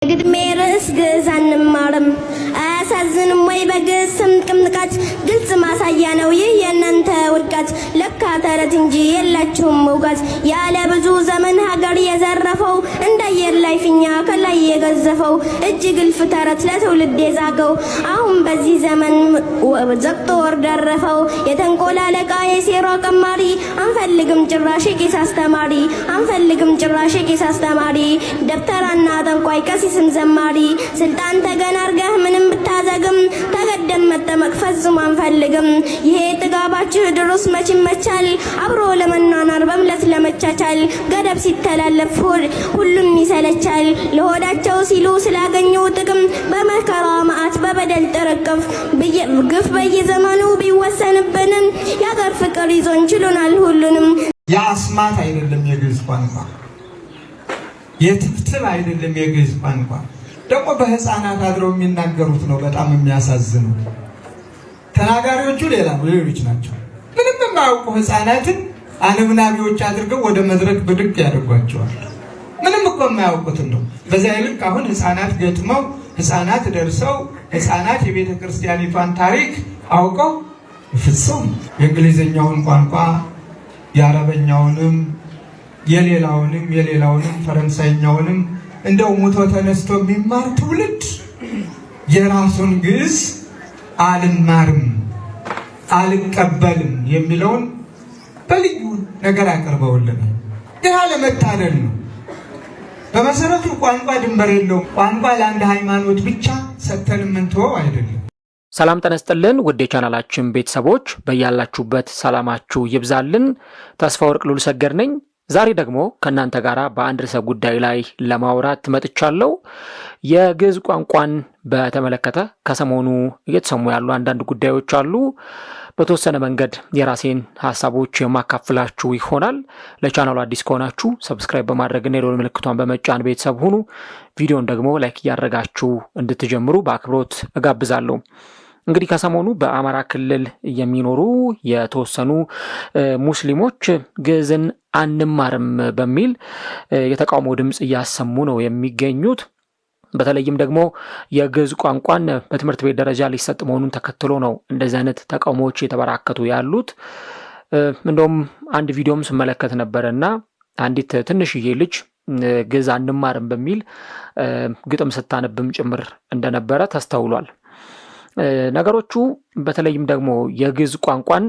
ግድሜ ርዕስ ግዕዝ አንማርም አያሳዝንም ወይ? በግዕዝ ስም ቅምጥቃት ግልጽ ማሳያ ነው ይህ የእናንተ ውድቀት። ለካ ተረት እንጂ የላችሁም እውቀት። ያለ ብዙ ዘመን ሀገር የዘረፈው እንደ አየር ላይ ፊኛ ከላይ የገዘፈው እጅግ እልፍ ተረት ለትውልድ የዛገው አሁን በዚህ ዘመን ዘግቶ ወር ደረፈው። የተንኮል አለቃ የሴራ ቀማሪ አንፈልግም ጭራሽ ቄስ አስተማሪ አንፈልግም ጭራሽ ቄስ አስተማሪ ደብተራና ጠንቋይ ቀሲስም ዘማሪ ስልጣን ተገን አርገህ ምንም ብታዘግም ተገደም መጠመቅ ፈጽሞ አንፈልግም። ይሄ ጥጋባችሁ ድሮስ መች ይመቻል አብሮ ለመኗኗር በምለት ለመቻቻል ገደብ ሲተላለፍ ሁሉም ይሰለቻል። ለሆዳቸው ሲሉ ስላገኘው ጥቅም በመከራ መዓት በበደል ጥርቅፍ ግፍ በየዘመኑ ቢወሰንብንም የአገር ፍቅር ይዞን ችሎናል ሁሉንም። የአስማት አይደለም የግዕዝ ቋንቋ፣ የትብትብ አይደለም የግዕዝ ቋንቋ። ደግሞ በህፃናት አድረው የሚናገሩት ነው በጣም የሚያሳዝነው። ተናጋሪዎቹ ሌሎች ናቸው። ምንም የማያውቁ ህፃናትን አነብናቢዎች አድርገው ወደ መድረክ ብድግ ያደርጓቸዋል። ምንም እኮ የማያውቁትን ነው። በዚያ ይልቅ አሁን ህፃናት ገጥመው ህፃናት ደርሰው ህፃናት የቤተ ክርስቲያኒቷን ታሪክ አውቀው ፍጹም የእንግሊዝኛውን ቋንቋ የአረበኛውንም የሌላውንም ፈረንሳይኛውንም እንደው ሙቶ ተነስቶ የሚማር ትውልድ የራሱን ግዕዝ አልማርም አልቀበልም የሚለውን በልዩ ነገር አቅርበውልናል። ይህ አለመታደል ነው። በመሰረቱ ቋንቋ ድንበር የለውም። ቋንቋ ለአንድ ሃይማኖት ብቻ ሰጥተን የምንተወው አይደለም። ሰላም ተነስጥልን ውድ የቻናላችን ቤተሰቦች በያላችሁበት ሰላማችሁ ይብዛልን። ተስፋ ወርቅ ሉል ሰገድ ነኝ። ዛሬ ደግሞ ከእናንተ ጋር በአንድ ርዕሰ ጉዳይ ላይ ለማውራት መጥቻለሁ። የግዕዝ ቋንቋን በተመለከተ ከሰሞኑ እየተሰሙ ያሉ አንዳንድ ጉዳዮች አሉ። በተወሰነ መንገድ የራሴን ሀሳቦች የማካፍላችሁ ይሆናል። ለቻናሉ አዲስ ከሆናችሁ ሰብስክራይብ በማድረግና የደወል ምልክቷን በመጫን ቤተሰብ ሁኑ። ቪዲዮን ደግሞ ላይክ እያደረጋችሁ እንድትጀምሩ በአክብሮት እጋብዛለሁ። እንግዲህ ከሰሞኑ በአማራ ክልል የሚኖሩ የተወሰኑ ሙስሊሞች ግዕዝን አንማርም በሚል የተቃውሞ ድምፅ እያሰሙ ነው የሚገኙት። በተለይም ደግሞ የግዕዝ ቋንቋን በትምህርት ቤት ደረጃ ሊሰጥ መሆኑን ተከትሎ ነው እንደዚህ አይነት ተቃውሞዎች የተበራከቱ ያሉት። እንደውም አንድ ቪዲዮም ስመለከት ነበረና አንዲት ትንሽዬ ልጅ ግዕዝ አንማርም በሚል ግጥም ስታነብም ጭምር እንደነበረ ተስተውሏል። ነገሮቹ በተለይም ደግሞ የግዕዝ ቋንቋን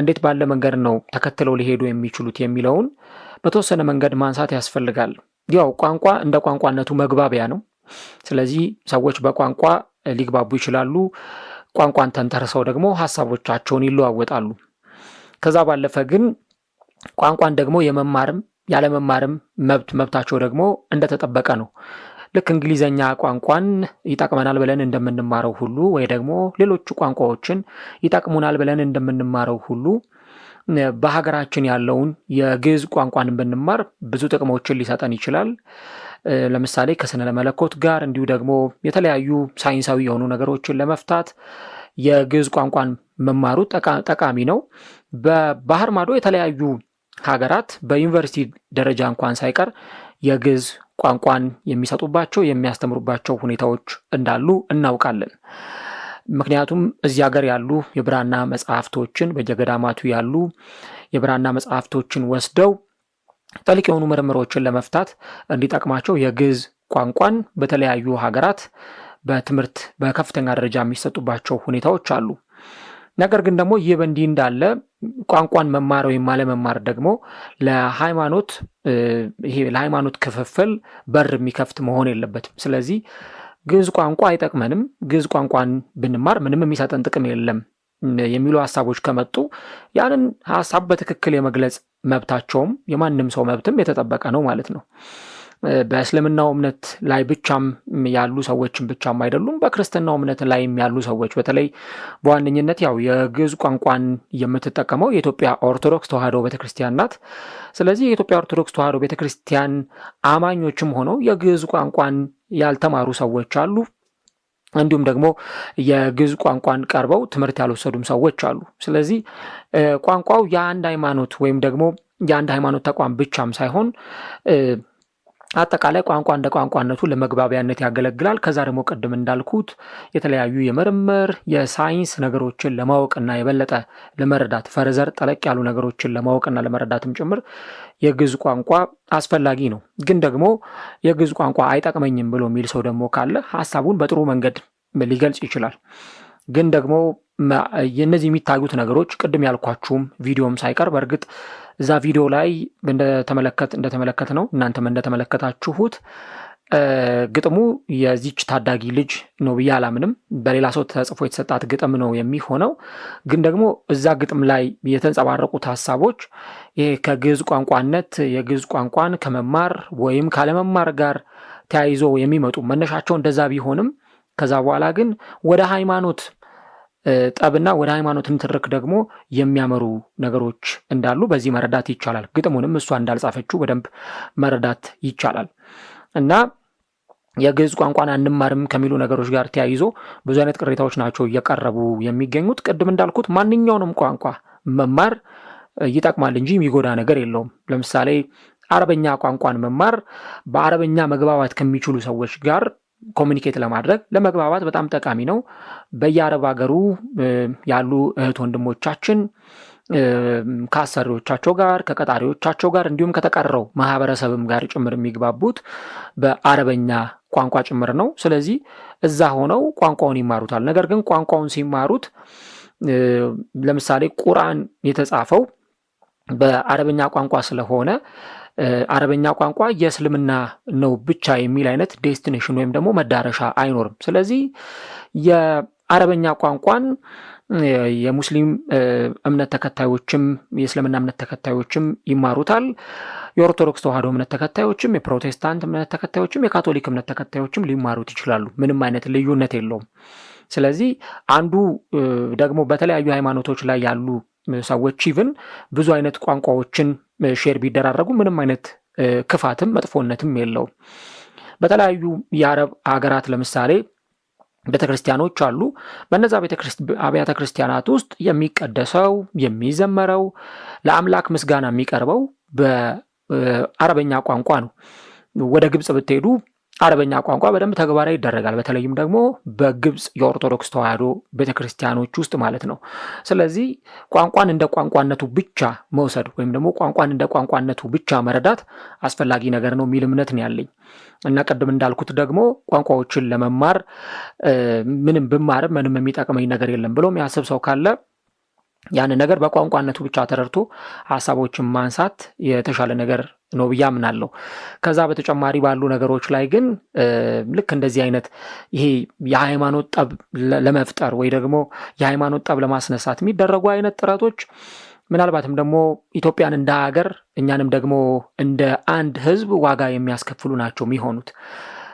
እንዴት ባለ መንገድ ነው ተከትለው ሊሄዱ የሚችሉት የሚለውን በተወሰነ መንገድ ማንሳት ያስፈልጋል። ያው ቋንቋ እንደ ቋንቋነቱ መግባቢያ ነው። ስለዚህ ሰዎች በቋንቋ ሊግባቡ ይችላሉ። ቋንቋን ተንተርሰው ደግሞ ሀሳቦቻቸውን ይለዋወጣሉ። ከዛ ባለፈ ግን ቋንቋን ደግሞ የመማርም ያለመማርም መብታቸው ደግሞ እንደተጠበቀ ነው። ልክ እንግሊዘኛ ቋንቋን ይጠቅመናል ብለን እንደምንማረው ሁሉ ወይ ደግሞ ሌሎቹ ቋንቋዎችን ይጠቅሙናል ብለን እንደምንማረው ሁሉ በሀገራችን ያለውን የግዕዝ ቋንቋን ብንማር ብዙ ጥቅሞችን ሊሰጠን ይችላል። ለምሳሌ ከስነ መለኮት ጋር እንዲሁ ደግሞ የተለያዩ ሳይንሳዊ የሆኑ ነገሮችን ለመፍታት የግዕዝ ቋንቋን መማሩ ጠቃሚ ነው። በባህር ማዶ የተለያዩ ሀገራት በዩኒቨርሲቲ ደረጃ እንኳን ሳይቀር የግዕዝ ቋንቋን የሚሰጡባቸው የሚያስተምሩባቸው ሁኔታዎች እንዳሉ እናውቃለን። ምክንያቱም እዚህ ሀገር ያሉ የብራና መጽሐፍቶችን በየገዳማቱ ያሉ የብራና መጽሐፍቶችን ወስደው ጠልቅ የሆኑ ምርምሮችን ለመፍታት እንዲጠቅማቸው የግዕዝ ቋንቋን በተለያዩ ሀገራት በትምህርት በከፍተኛ ደረጃ የሚሰጡባቸው ሁኔታዎች አሉ። ነገር ግን ደግሞ ይህ በእንዲህ እንዳለ ቋንቋን መማር ወይም አለመማር ደግሞ ለሃይማኖት ክፍፍል በር የሚከፍት መሆን የለበትም። ስለዚህ ግዕዝ ቋንቋ አይጠቅመንም፣ ግዕዝ ቋንቋን ብንማር ምንም የሚሰጠን ጥቅም የለም የሚሉ ሀሳቦች ከመጡ ያንን ሀሳብ በትክክል የመግለጽ መብታቸውም የማንም ሰው መብትም የተጠበቀ ነው ማለት ነው። በእስልምናው እምነት ላይ ብቻም ያሉ ሰዎችም ብቻም አይደሉም፣ በክርስትናው እምነት ላይም ያሉ ሰዎች በተለይ በዋነኝነት ያው የግዕዝ ቋንቋን የምትጠቀመው የኢትዮጵያ ኦርቶዶክስ ተዋሕዶ ቤተክርስቲያን ናት። ስለዚህ የኢትዮጵያ ኦርቶዶክስ ተዋሕዶ ቤተክርስቲያን አማኞችም ሆነው የግዕዝ ቋንቋን ያልተማሩ ሰዎች አሉ። እንዲሁም ደግሞ የግዕዝ ቋንቋን ቀርበው ትምህርት ያልወሰዱም ሰዎች አሉ። ስለዚህ ቋንቋው የአንድ ሃይማኖት ወይም ደግሞ የአንድ ሃይማኖት ተቋም ብቻም ሳይሆን አጠቃላይ ቋንቋ እንደ ቋንቋነቱ ለመግባቢያነት ያገለግላል። ከዛ ደግሞ ቅድም እንዳልኩት የተለያዩ የምርምር የሳይንስ ነገሮችን ለማወቅና የበለጠ ለመረዳት ፈርዘር ጠለቅ ያሉ ነገሮችን ለማወቅና ለመረዳትም ጭምር የግዕዝ ቋንቋ አስፈላጊ ነው። ግን ደግሞ የግዕዝ ቋንቋ አይጠቅመኝም ብሎ የሚል ሰው ደግሞ ካለ ሀሳቡን በጥሩ መንገድ ሊገልጽ ይችላል። ግን ደግሞ የነዚህ የሚታዩት ነገሮች ቅድም ያልኳችሁም ቪዲዮም ሳይቀር በእርግጥ እዛ ቪዲዮ ላይ እንደተመለከት ነው እናንተም እንደተመለከታችሁት ግጥሙ የዚች ታዳጊ ልጅ ነው ብዬ አላምንም። በሌላ ሰው ተጽፎ የተሰጣት ግጥም ነው የሚሆነው። ግን ደግሞ እዛ ግጥም ላይ የተንጸባረቁት ሀሳቦች ይሄ ከግዕዝ ቋንቋነት የግዕዝ ቋንቋን ከመማር ወይም ካለመማር ጋር ተያይዞ የሚመጡ መነሻቸው እንደዛ ቢሆንም ከዛ በኋላ ግን ወደ ሃይማኖት ጠብና ወደ ሃይማኖት ንትርክ ደግሞ የሚያመሩ ነገሮች እንዳሉ በዚህ መረዳት ይቻላል። ግጥሙንም እሷ እንዳልጻፈችው በደንብ መረዳት ይቻላል። እና የግዕዝ ቋንቋን አንማርም ከሚሉ ነገሮች ጋር ተያይዞ ብዙ አይነት ቅሬታዎች ናቸው እየቀረቡ የሚገኙት። ቅድም እንዳልኩት ማንኛውንም ቋንቋ መማር ይጠቅማል እንጂ የሚጎዳ ነገር የለውም። ለምሳሌ አረበኛ ቋንቋን መማር በአረበኛ መግባባት ከሚችሉ ሰዎች ጋር ኮሚኒኬት ለማድረግ ለመግባባት በጣም ጠቃሚ ነው። በየአረብ ሀገሩ ያሉ እህት ወንድሞቻችን ከአሰሪዎቻቸው ጋር ከቀጣሪዎቻቸው ጋር እንዲሁም ከተቀረው ማህበረሰብም ጋር ጭምር የሚግባቡት በአረበኛ ቋንቋ ጭምር ነው። ስለዚህ እዛ ሆነው ቋንቋውን ይማሩታል። ነገር ግን ቋንቋውን ሲማሩት ለምሳሌ ቁርአን የተጻፈው በአረበኛ ቋንቋ ስለሆነ አረበኛ ቋንቋ የእስልምና ነው ብቻ የሚል አይነት ዴስቲኔሽን ወይም ደግሞ መዳረሻ አይኖርም። ስለዚህ የአረበኛ ቋንቋን የሙስሊም እምነት ተከታዮችም የእስልምና እምነት ተከታዮችም ይማሩታል። የኦርቶዶክስ ተዋህዶ እምነት ተከታዮችም የፕሮቴስታንት እምነት ተከታዮችም የካቶሊክ እምነት ተከታዮችም ሊማሩት ይችላሉ። ምንም አይነት ልዩነት የለውም። ስለዚህ አንዱ ደግሞ በተለያዩ ሃይማኖቶች ላይ ያሉ ሰዎች ኢቭን ብዙ አይነት ቋንቋዎችን ሼር ቢደራረጉ ምንም አይነት ክፋትም መጥፎነትም የለውም። በተለያዩ የአረብ ሀገራት ለምሳሌ ቤተክርስቲያኖች አሉ። በነዛ አብያተ ክርስቲያናት ውስጥ የሚቀደሰው የሚዘመረው ለአምላክ ምስጋና የሚቀርበው በአረበኛ ቋንቋ ነው። ወደ ግብጽ ብትሄዱ አረበኛ ቋንቋ በደንብ ተግባራዊ ይደረጋል። በተለይም ደግሞ በግብጽ የኦርቶዶክስ ተዋህዶ ቤተክርስቲያኖች ውስጥ ማለት ነው። ስለዚህ ቋንቋን እንደ ቋንቋነቱ ብቻ መውሰድ ወይም ደግሞ ቋንቋን እንደ ቋንቋነቱ ብቻ መረዳት አስፈላጊ ነገር ነው የሚል እምነት ነው ያለኝ እና ቅድም እንዳልኩት ደግሞ ቋንቋዎችን ለመማር ምንም ብማርም ምንም የሚጠቅመኝ ነገር የለም ብሎ የሚያስብ ሰው ካለ ያንን ነገር በቋንቋነቱ ብቻ ተረድቶ ሀሳቦችን ማንሳት የተሻለ ነገር ነው ብዬ አምናለሁ። ከዛ በተጨማሪ ባሉ ነገሮች ላይ ግን ልክ እንደዚህ አይነት ይሄ የሃይማኖት ጠብ ለመፍጠር ወይ ደግሞ የሃይማኖት ጠብ ለማስነሳት የሚደረጉ አይነት ጥረቶች ምናልባትም ደግሞ ኢትዮጵያን እንደ ሀገር እኛንም ደግሞ እንደ አንድ ሕዝብ ዋጋ የሚያስከፍሉ ናቸው የሚሆኑት።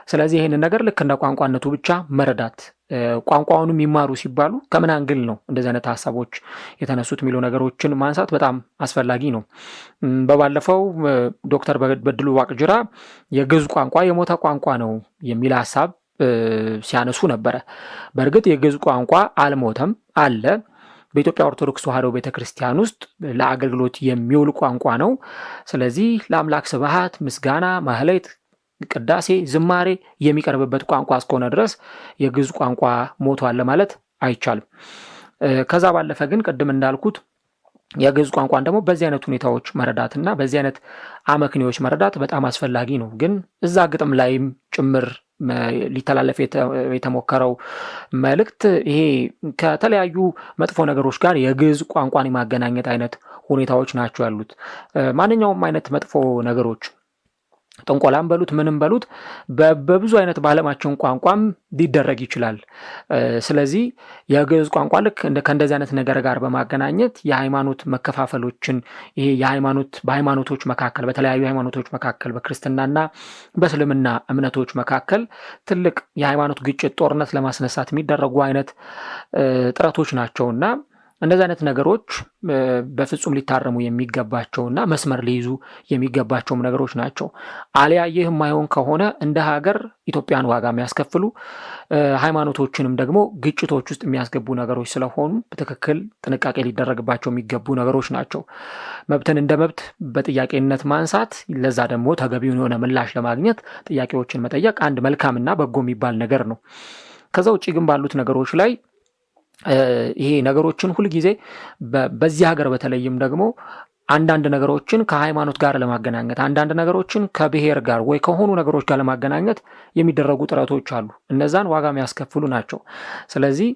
ስለዚህ ይህንን ነገር ልክ እንደ ቋንቋነቱ ብቻ መረዳት ቋንቋውን የሚማሩ ሲባሉ ከምን አንግል ነው እንደዚህ አይነት ሀሳቦች የተነሱት የሚሉ ነገሮችን ማንሳት በጣም አስፈላጊ ነው። በባለፈው ዶክተር በድሉ ዋቅጅራ የግዕዝ ቋንቋ የሞተ ቋንቋ ነው የሚል ሀሳብ ሲያነሱ ነበረ። በእርግጥ የግዕዝ ቋንቋ አልሞተም፣ አለ። በኢትዮጵያ ኦርቶዶክስ ተዋህዶ ቤተክርስቲያን ውስጥ ለአገልግሎት የሚውል ቋንቋ ነው። ስለዚህ ለአምላክ ስብሐት፣ ምስጋና፣ ማህሌት፣ ቅዳሴ፣ ዝማሬ የሚቀርብበት ቋንቋ እስከሆነ ድረስ የግዕዝ ቋንቋ ሞቷል ለማለት አይቻልም። ከዛ ባለፈ ግን ቅድም እንዳልኩት የግዕዝ ቋንቋን ደግሞ በዚህ አይነት ሁኔታዎች መረዳትና በዚህ አይነት አመክንዮዎች መረዳት በጣም አስፈላጊ ነው። ግን እዛ ግጥም ላይም ጭምር ሊተላለፍ የተሞከረው መልእክት ይሄ ከተለያዩ መጥፎ ነገሮች ጋር የግዕዝ ቋንቋን የማገናኘት አይነት ሁኔታዎች ናቸው ያሉት። ማንኛውም አይነት መጥፎ ነገሮች ጥንቆላም በሉት ምንም በሉት በብዙ አይነት በዓለማችን ቋንቋም ሊደረግ ይችላል። ስለዚህ የግዕዝ ቋንቋ ልክ ከእንደዚህ አይነት ነገር ጋር በማገናኘት የሃይማኖት መከፋፈሎችን ይሄ በሃይማኖቶች መካከል በተለያዩ ሃይማኖቶች መካከል በክርስትናና በእስልምና እምነቶች መካከል ትልቅ የሃይማኖት ግጭት ጦርነት ለማስነሳት የሚደረጉ አይነት ጥረቶች ናቸውና እንደዚህ አይነት ነገሮች በፍጹም ሊታረሙ የሚገባቸውና መስመር ሊይዙ የሚገባቸውም ነገሮች ናቸው። አሊያ ይህ የማይሆን ከሆነ እንደ ሀገር ኢትዮጵያን ዋጋ የሚያስከፍሉ ሃይማኖቶችንም ደግሞ ግጭቶች ውስጥ የሚያስገቡ ነገሮች ስለሆኑ በትክክል ጥንቃቄ ሊደረግባቸው የሚገቡ ነገሮች ናቸው። መብትን እንደ መብት በጥያቄነት ማንሳት፣ ለዛ ደግሞ ተገቢውን የሆነ ምላሽ ለማግኘት ጥያቄዎችን መጠየቅ አንድ መልካምና በጎ የሚባል ነገር ነው። ከዛ ውጭ ግን ባሉት ነገሮች ላይ ይሄ ነገሮችን ሁልጊዜ በዚህ ሀገር በተለይም ደግሞ አንዳንድ ነገሮችን ከሃይማኖት ጋር ለማገናኘት አንዳንድ ነገሮችን ከብሔር ጋር ወይ ከሆኑ ነገሮች ጋር ለማገናኘት የሚደረጉ ጥረቶች አሉ። እነዛን ዋጋ የሚያስከፍሉ ናቸው። ስለዚህ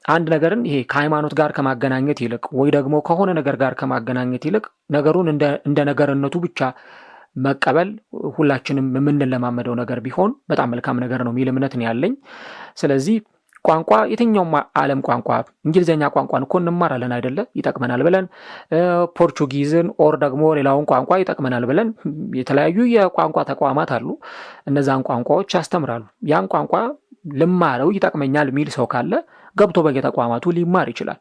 አንድ ነገርን ይሄ ከሃይማኖት ጋር ከማገናኘት ይልቅ ወይ ደግሞ ከሆነ ነገር ጋር ከማገናኘት ይልቅ ነገሩን እንደ ነገርነቱ ብቻ መቀበል ሁላችንም የምንለማመደው ነገር ቢሆን በጣም መልካም ነገር ነው የሚል እምነት ነው ያለኝ። ስለዚህ ቋንቋ የትኛውም ዓለም ቋንቋ እንግሊዘኛ ቋንቋን እኮ እንማራለን አይደለ? ይጠቅመናል ብለን ፖርቹጊዝን ኦር ደግሞ ሌላውን ቋንቋ ይጠቅመናል ብለን የተለያዩ የቋንቋ ተቋማት አሉ። እነዛን ቋንቋዎች ያስተምራሉ። ያን ቋንቋ ልማረው ይጠቅመኛል የሚል ሰው ካለ ገብቶ በየተቋማቱ ሊማር ይችላል።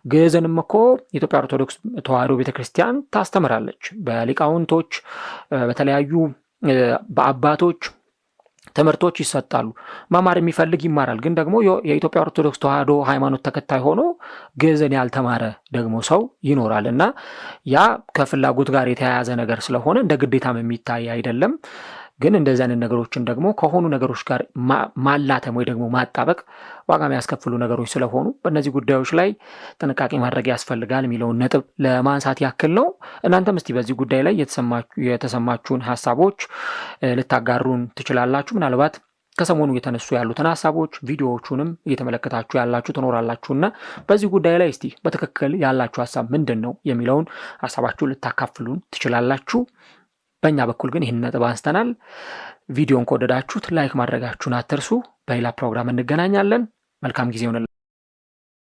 ግዕዝንም እኮ የኢትዮጵያ ኦርቶዶክስ ተዋሕዶ ቤተክርስቲያን ታስተምራለች። በሊቃውንቶች በተለያዩ በአባቶች ትምህርቶች ይሰጣሉ። መማር የሚፈልግ ይማራል። ግን ደግሞ የኢትዮጵያ ኦርቶዶክስ ተዋሕዶ ሃይማኖት ተከታይ ሆኖ ግዕዝን ያልተማረ ደግሞ ሰው ይኖራል እና ያ ከፍላጎት ጋር የተያያዘ ነገር ስለሆነ እንደ ግዴታም የሚታይ አይደለም። ግን እንደዚህ አይነት ነገሮችን ደግሞ ከሆኑ ነገሮች ጋር ማላተም ወይ ደግሞ ማጣበቅ ዋጋ የሚያስከፍሉ ነገሮች ስለሆኑ በእነዚህ ጉዳዮች ላይ ጥንቃቄ ማድረግ ያስፈልጋል የሚለውን ነጥብ ለማንሳት ያክል ነው። እናንተም እስቲ በዚህ ጉዳይ ላይ የተሰማችሁን ሀሳቦች ልታጋሩን ትችላላችሁ። ምናልባት ከሰሞኑ የተነሱ ያሉትን ሀሳቦች ቪዲዮዎቹንም እየተመለከታችሁ ያላችሁ ትኖራላችሁና በዚህ ጉዳይ ላይ እስቲ በትክክል ያላችሁ ሀሳብ ምንድን ነው የሚለውን ሀሳባችሁን ልታካፍሉን ትችላላችሁ። በእኛ በኩል ግን ይህን ነጥብ አንስተናል። ቪዲዮን ከወደዳችሁት ላይክ ማድረጋችሁን አትርሱ። በሌላ ፕሮግራም እንገናኛለን። መልካም ጊዜ ይሁንላችሁ።